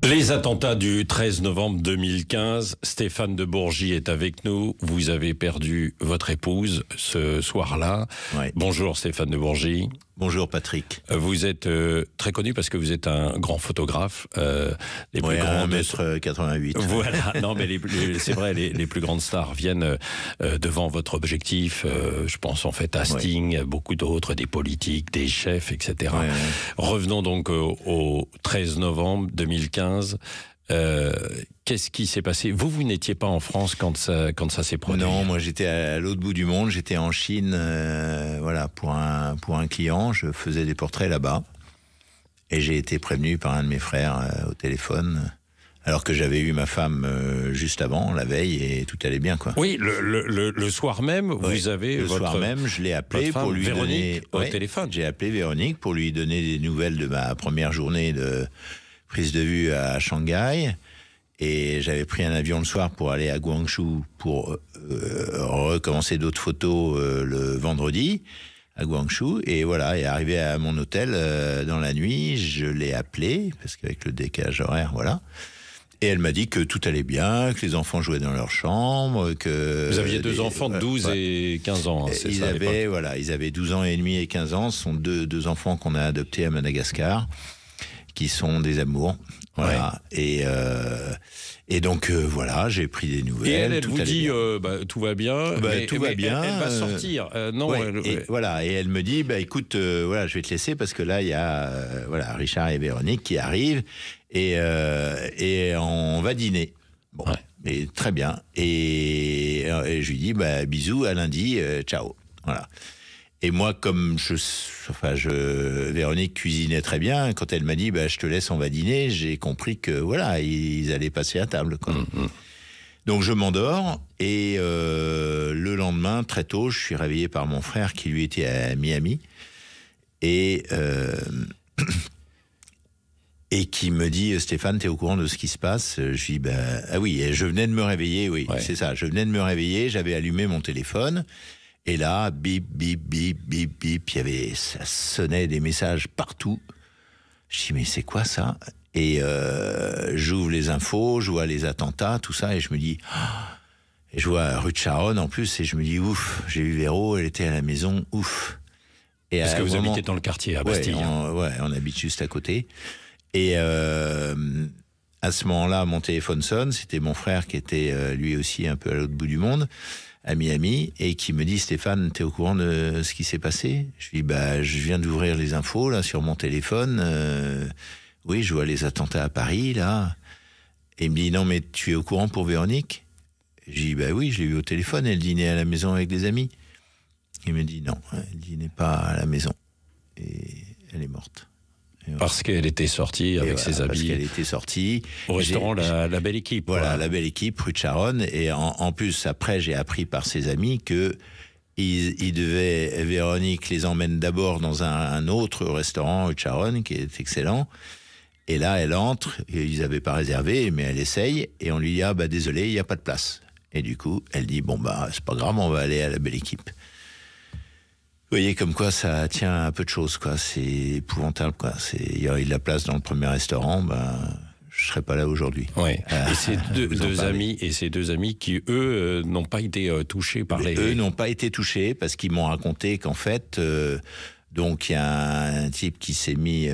Les attentats du 13 novembre 2015, Stéphane de Bourgie est avec nous. Vous avez perdu votre épouse ce soir-là. Ouais. Bonjour Stéphane de Bourgie. Bonjour Patrick. Vous êtes très connu parce que vous êtes un grand photographe. Les plus grands 1m88. Voilà, non mais c'est vrai, les plus grandes stars viennent devant votre objectif. Je pense en fait à Sting, beaucoup d'autres, des politiques, des chefs, etc. Ouais. Revenons donc au 13 novembre 2015. Qu'est-ce qui s'est passé? Vous n'étiez pas en France quand ça s'est produit? Non, moi j'étais à l'autre bout du monde, j'étais en Chine, voilà, pour un client, je faisais des portraits là-bas, et j'ai été prévenu par un de mes frères au téléphone, alors que j'avais eu ma femme juste avant, la veille, et tout allait bien, quoi. Oui, le soir même, vous avez le soir même, je l'ai appelé pour lui Véronique donner au téléphone. J'ai appelé Véronique pour lui donner des nouvelles de ma première journée de prise de vue à Shanghai, et j'avais pris un avion le soir pour aller à Guangzhou pour recommencer d'autres photos le vendredi à Guangzhou, et voilà, et arrivé à mon hôtel dans la nuit, je l'ai appelé parce qu'avec le décalage horaire, voilà. Et elle m'a dit que tout allait bien, que les enfants jouaient dans leur chambre, que... Vous aviez deux enfants de 12 et 15 ans, hein, c'est ça, ils avaient 12 ans et demi et 15 ans. Ce sont deux enfants qu'on a adoptés à Madagascar, qui sont des amours. Voilà. Ouais. Et donc, voilà, j'ai pris des nouvelles. Et elle vous dit, tout va bien, tout va bien. Elle va sortir. Non, voilà. Et elle me dit, écoute, voilà, je vais te laisser parce que là, il y a Richard et Véronique qui arrivent et on va dîner. Bon, et très bien. Et je lui dis, bisous, à lundi, ciao. Voilà. Et moi, comme Véronique cuisinait très bien, quand elle m'a dit, je te laisse, on va dîner, j'ai compris que, voilà, ils allaient passer à table, quoi. Donc, je m'endors, et le lendemain, très tôt, je suis réveillé par mon frère qui, lui, était à Miami, et qui me dit, Stéphane, t'es au courant de ce qui se passe? Je dis, ah oui, et je venais de me réveiller, oui, c'est ça, je venais de me réveiller, j'avais allumé mon téléphone. Et là, bip, bip, bip, bip, bip, ça sonnait des messages partout. Je dis, mais c'est quoi ça? Et j'ouvre les infos, je vois les attentats, tout ça, et je me dis, et je vois rue de Charonne en plus, et je me dis, ouf, j'ai vu Véro, elle était à la maison, ouf. Et parce que vous habitez dans le quartier, à Bastille. On habite juste à côté. Et à ce moment-là, mon téléphone sonne, c'était mon frère qui était lui aussi un peu à l'autre bout du monde, à Miami, et qui me dit, Stéphane, t'es au courant de ce qui s'est passé? Je lui dis, je viens d'ouvrir les infos, là, sur mon téléphone, oui, je vois les attentats à Paris, là. Et il me dit, non, mais tu es au courant pour Véronique? Je lui dis, oui, je l'ai vu au téléphone, elle dînait à la maison avec des amis. Il me dit, non, elle dînait pas à la maison, et elle est morte. Parce qu'elle était sortie avec ses habits. Parce qu'elle était sortie au restaurant la Belle Équipe. Voilà, la Belle Équipe, rue de Charonne. Et en plus, après, j'ai appris par ses amis que Véronique les emmène d'abord dans un autre restaurant rue de Charonne, qui est excellent. Et là, elle entre, et ils n'avaient pas réservé, mais elle essaye, et on lui dit, désolé, il n'y a pas de place. Et du coup, elle dit, c'est pas grave, on va aller à la Belle Équipe. Vous voyez comme quoi ça tient un peu de choses, quoi. C'est épouvantable, quoi. Il y aurait eu de la place dans le premier restaurant, je serais pas là aujourd'hui. Oui. Et ces deux amis qui, eux, n'ont pas été touchés par les... Eux n'ont pas été touchés parce qu'ils m'ont raconté qu'en fait, donc il y a un type qui s'est mis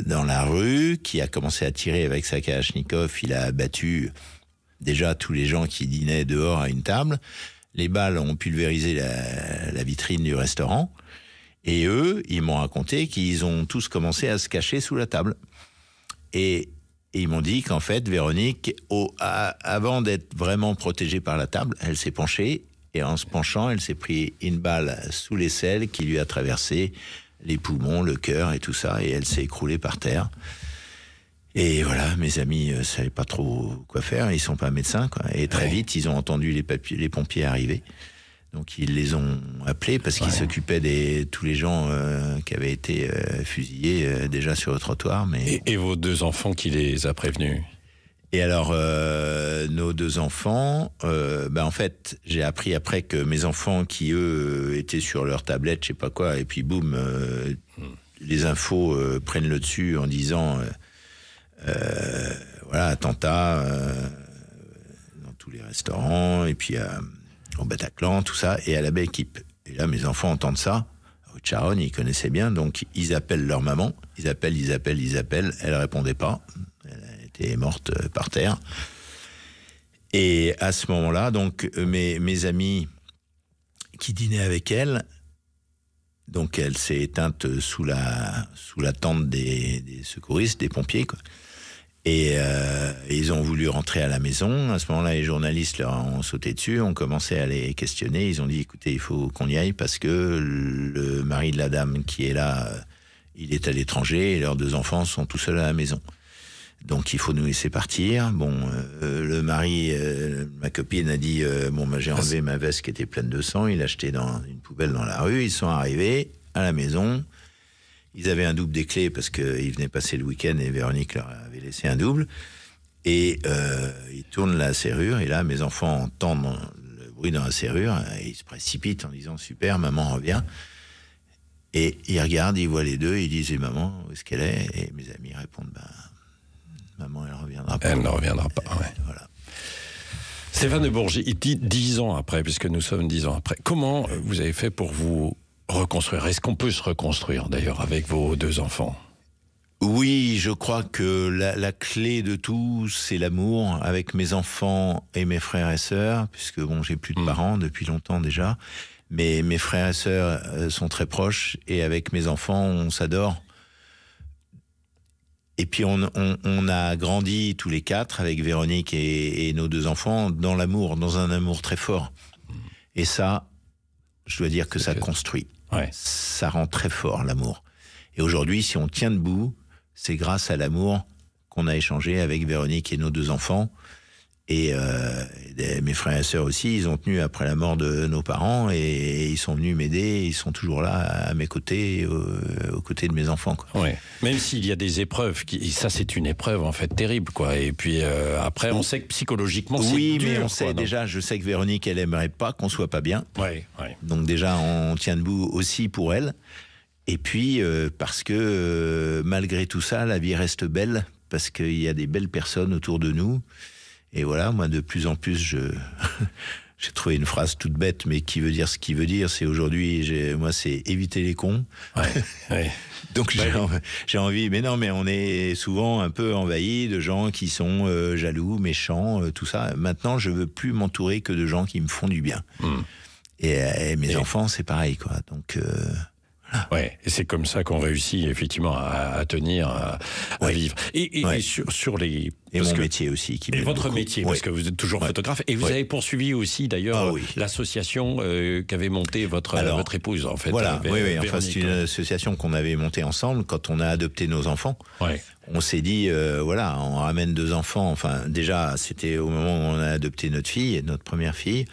dans la rue, qui a commencé à tirer avec sa Kalachnikov. Il a abattu déjà tous les gens qui dînaient dehors à une table. Les balles ont pulvérisé la vitrine du restaurant. Et eux, ils m'ont raconté qu'ils ont tous commencé à se cacher sous la table. Et ils m'ont dit qu'en fait, Véronique, avant d'être vraiment protégée par la table, elle s'est penchée. Et en se penchant, elle s'est pris une balle sous l'aisselle qui lui a traversé les poumons, le cœur et tout ça. Et elle s'est écroulée par terre. Et voilà, mes amis savaient pas trop quoi faire, ils sont pas médecins, quoi. Et très vite, ils ont entendu les pompiers arriver. Donc ils les ont appelés parce qu'ils s'occupaient de tous les gens qui avaient été fusillés déjà sur le trottoir. Mais... Et vos deux enfants, qui les a prévenus? Et alors, nos deux enfants, en fait, j'ai appris après que mes enfants qui, eux, étaient sur leur tablette, je sais pas quoi, et puis boum, les infos prennent le dessus en disant... voilà, attentat dans tous les restaurants, et puis au Bataclan, tout ça, et à la baie équipe. Et là, mes enfants entendent ça. Charonne, ils connaissaient bien, donc ils appellent leur maman. Ils appellent. Elle répondait pas. Elle était morte par terre. Et à ce moment-là, donc mes amis qui dînaient avec elle, donc elle s'est éteinte sous la tente des secouristes, des pompiers, quoi. Et ils ont voulu rentrer à la maison. À ce moment-là, les journalistes leur ont sauté dessus, ont commencé à les questionner. Ils ont dit, écoutez, il faut qu'on y aille parce que le mari de la dame qui est là, il est à l'étranger et leurs 2 enfants sont tout seuls à la maison. Donc il faut nous laisser partir. Bon, le mari, ma copine a dit, j'ai enlevé ma veste qui était pleine de sang, il l'a jetée dans une poubelle dans la rue. Ils sont arrivés à la maison. Ils avaient un double des clés parce qu'ils venaient passer le week-end et Véronique leur avait laissé un double. Et ils tournent la serrure et là, mes enfants entendent le bruit dans la serrure et ils se précipitent en disant « Super, maman revient ». Et ils regardent, ils voient les deux, ils disent « Et maman, où est-ce qu'elle est ?» Et mes amis répondent « Maman, elle ne reviendra pas. » Elle ne reviendra pas, ouais. Voilà. Stéphane de Bourgie, il dit 10 ans après, puisque nous sommes 10 ans après. Comment vous avez fait pour vous reconstruire? Est-ce qu'on peut se reconstruire d'ailleurs avec vos 2 enfants? Oui, je crois que la clé de tout, c'est l'amour avec mes enfants et mes frères et sœurs, puisque j'ai plus de parents depuis longtemps déjà, mais mes frères et sœurs sont très proches et avec mes enfants, on s'adore. Et puis on a grandi tous les 4 avec Véronique et nos 2 enfants dans l'amour, dans un amour très fort. Et ça, je dois dire que ça construit. Ouais. Ça rend très fort l'amour. Et aujourd'hui, si on tient debout, c'est grâce à l'amour qu'on a échangé avec Véronique et nos 2 enfants. Et mes frères et sœurs aussi, ils ont tenu après la mort de nos parents et ils sont venus m'aider. Ils sont toujours là à mes côtés, aux côtés de mes enfants, quoi. Ouais. Même s'il y a des épreuves, ça c'est une épreuve en fait terrible, quoi. Et puis après, on sait que psychologiquement c'est dur. Oui, mais on sait déjà. Je sais que Véronique, elle aimerait pas qu'on soit pas bien. Ouais. Donc déjà, on tient debout aussi pour elle. Et puis parce que malgré tout ça, la vie reste belle parce qu'il y a des belles personnes autour de nous. Et voilà, moi, de plus en plus, j'ai trouvé une phrase toute bête, mais qui veut dire ce qu'il veut dire. C'est aujourd'hui, moi, c'est éviter les cons. Ouais. Donc j'ai envie, mais non, mais on est souvent un peu envahi de gens qui sont jaloux, méchants, tout ça. Maintenant, je veux plus m'entourer que de gens qui me font du bien. Et mes enfants, c'est pareil, quoi. Donc ouais, et c'est comme ça qu'on réussit effectivement à tenir, à vivre. Et sur les... Et mon métier aussi. Et votre métier, parce que vous êtes toujours photographe. Et vous avez poursuivi aussi d'ailleurs l'association qu'avait montée votre épouse, en fait. Voilà, oui. Enfin, c'est une association qu'on avait montée ensemble quand on a adopté nos enfants. Ouais. On s'est dit, voilà, on ramène 2 enfants. Enfin, déjà, c'était au moment où on a adopté notre fille, notre première fille.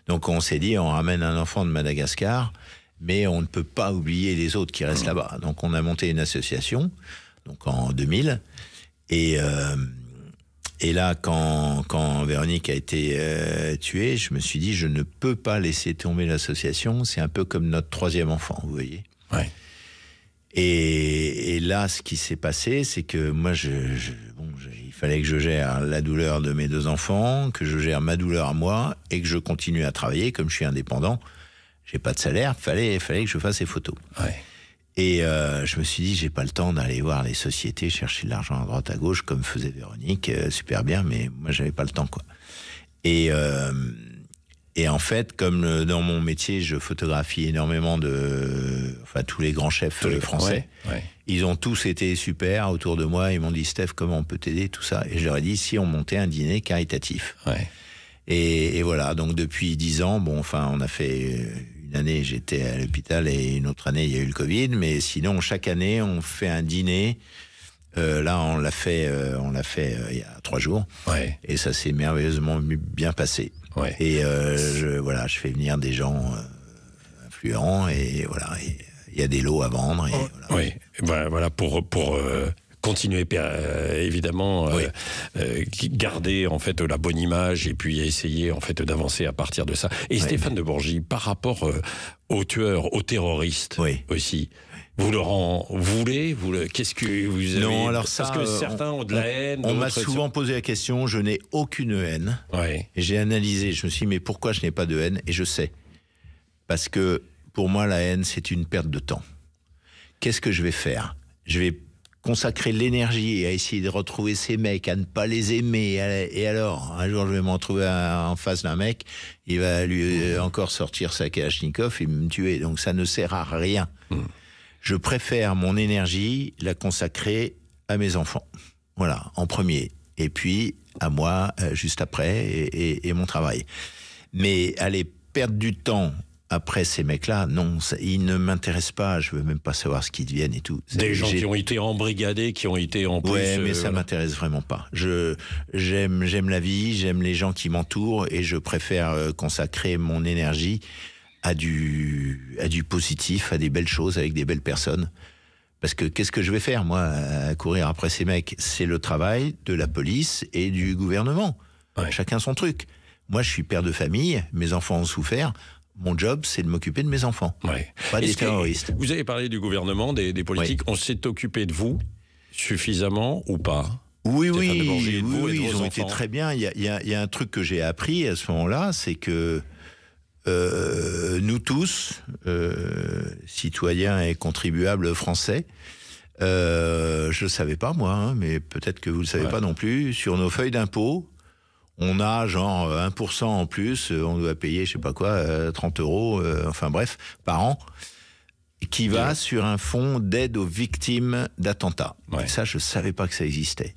Donc on s'est dit, on ramène un enfant de Madagascar, mais on ne peut pas oublier les autres qui restent là-bas. Donc on a monté une association, donc en 2000, et là, quand Véronique a été tuée, je me suis dit, je ne peux pas laisser tomber l'association. C'est un peu comme notre 3e enfant, vous voyez. Ouais. Et là, ce qui s'est passé, c'est que moi, il fallait que je gère la douleur de mes 2 enfants, que je gère ma douleur à moi, et que je continue à travailler, comme je suis indépendant. J'ai pas de salaire, fallait que je fasse ces photos. Ouais. Et je me suis dit, j'ai pas le temps d'aller voir les sociétés, chercher de l'argent à droite à gauche, comme faisait Véronique, super bien, mais moi j'avais pas le temps, quoi. Et en fait, comme dans mon métier, je photographie énormément tous les grands chefs français. Ouais. Ils ont tous été super autour de moi. Ils m'ont dit, Steph, comment on peut t'aider, tout ça. Et je leur ai dit, si on montait un dîner caritatif. Ouais. Et voilà, donc depuis 10 ans, on a fait une année, j'étais à l'hôpital, et une autre année, il y a eu le Covid. Mais sinon, chaque année, on fait un dîner. Là, on l'a fait il y a 3 jours. Ouais. Et ça s'est merveilleusement bien passé. Ouais. Et je fais venir des gens influents, et voilà, il y a des lots à vendre. Et voilà. Oui, voilà pour continuer évidemment, garder en fait la bonne image, et puis essayer en fait d'avancer à partir de ça. Et Stéphane de Bourgie, par rapport aux tueurs, aux terroristes aussi, Vous leur en voulez Qu'est-ce que vous avez... Non, alors parce que certains ont de la haine. On m'a souvent posé la question, je n'ai aucune haine. Ouais. Et j'ai analysé, je me suis dit, mais pourquoi je n'ai pas de haine? Et je sais. Parce que pour moi, la haine, c'est une perte de temps. Qu'est-ce que je vais faire? Je vais consacrer l'énergie à essayer de retrouver ces mecs, à ne pas les aimer. Et alors, un jour, je vais me retrouver en face d'un mec, il va lui encore sortir sa Kalachnikov et me tuer. Donc ça ne sert à rien. Je préfère mon énergie la consacrer à mes enfants. Voilà, en premier. Et puis, à moi, juste après, et mon travail. Mais aller perdre du temps après ces mecs-là, non, ils ne m'intéressent pas. Je veux même pas savoir ce qu'ils deviennent et tout. Des gens qui ont été embrigadés, qui ont été en plus... Ouais, mais ça m'intéresse vraiment pas. J'aime la vie, j'aime les gens qui m'entourent et je préfère consacrer mon énergie à du positif, à des belles choses avec des belles personnes. Parce que qu'est-ce que je vais faire, moi, à courir après ces mecs? C'est le travail de la police et du gouvernement. Ouais. Chacun son truc. Moi, je suis père de famille, mes enfants ont souffert. Mon job, c'est de m'occuper de mes enfants. Ouais. Pas des terroristes. Vous avez parlé du gouvernement, des politiques. Oui. On s'est occupé de vous suffisamment ou pas? Oui, ils ont été très bien. Il y a un truc que j'ai appris à ce moment-là, c'est que nous tous, citoyens et contribuables français, je ne savais pas moi, hein, mais peut-être que vous ne le savez pas non plus, sur nos feuilles d'impôt, on a genre 1% en plus, on doit payer, je sais pas quoi, 30 €, enfin bref, par an, qui va sur un fonds d'aide aux victimes d'attentats. Ouais. Ça, je ne savais pas que ça existait.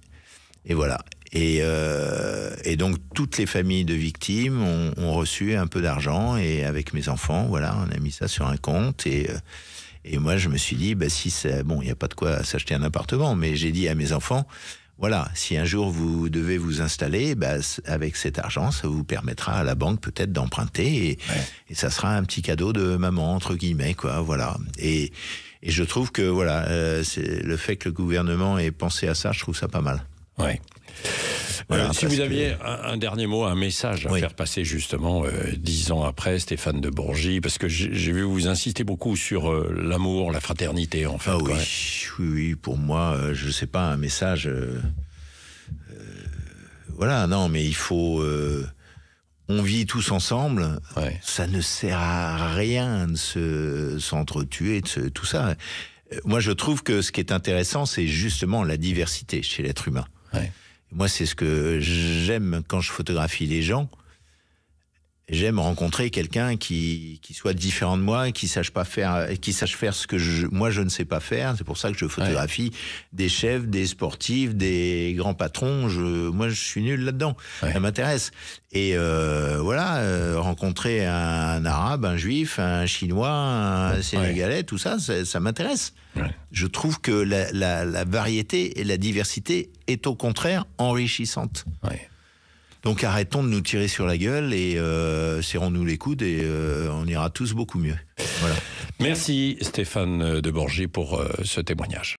Et voilà. Et donc, toutes les familles de victimes ont reçu un peu d'argent, et avec mes enfants, voilà, on a mis ça sur un compte, et moi, je me suis dit, bah, si c'est, bon, il n'y a pas de quoi s'acheter un appartement, mais j'ai dit à mes enfants, voilà, si un jour vous devez vous installer, bah, avec cet argent, ça vous permettra à la banque peut-être d'emprunter, et ça sera un petit cadeau de maman, entre guillemets, quoi, voilà. Et je trouve que, voilà, c'est le fait que le gouvernement ait pensé à ça, je trouve ça pas mal. Ouais. Voilà, si vous aviez un dernier mot, un message à faire passer justement 10 ans après, Stéphane de Bourgie, parce que j'ai vu vous insister beaucoup sur l'amour, la fraternité, en fait. Ah oui, pour moi, je sais pas, un message... voilà, non, mais il faut... on vit tous ensemble, ça ne sert à rien de s'entretuer, tout ça. Moi, je trouve que ce qui est intéressant, c'est justement la diversité chez l'être humain. Ouais. Moi, c'est ce que j'aime quand je photographie les gens. J'aime rencontrer quelqu'un qui soit différent de moi, qui sache faire ce que moi je ne sais pas faire. C'est pour ça que je photographie des chefs, des sportifs, des grands patrons. Moi, je suis nul là-dedans. Ouais. Ça m'intéresse. Et voilà, rencontrer un arabe, un juif, un chinois, un sénégalais, tout ça, ça m'intéresse. Ouais. Je trouve que la variété et la diversité est au contraire enrichissante. Ouais. Donc arrêtons de nous tirer sur la gueule et serrons-nous les coudes et on ira tous beaucoup mieux. Voilà. Merci Stéphane de Bourgie pour ce témoignage.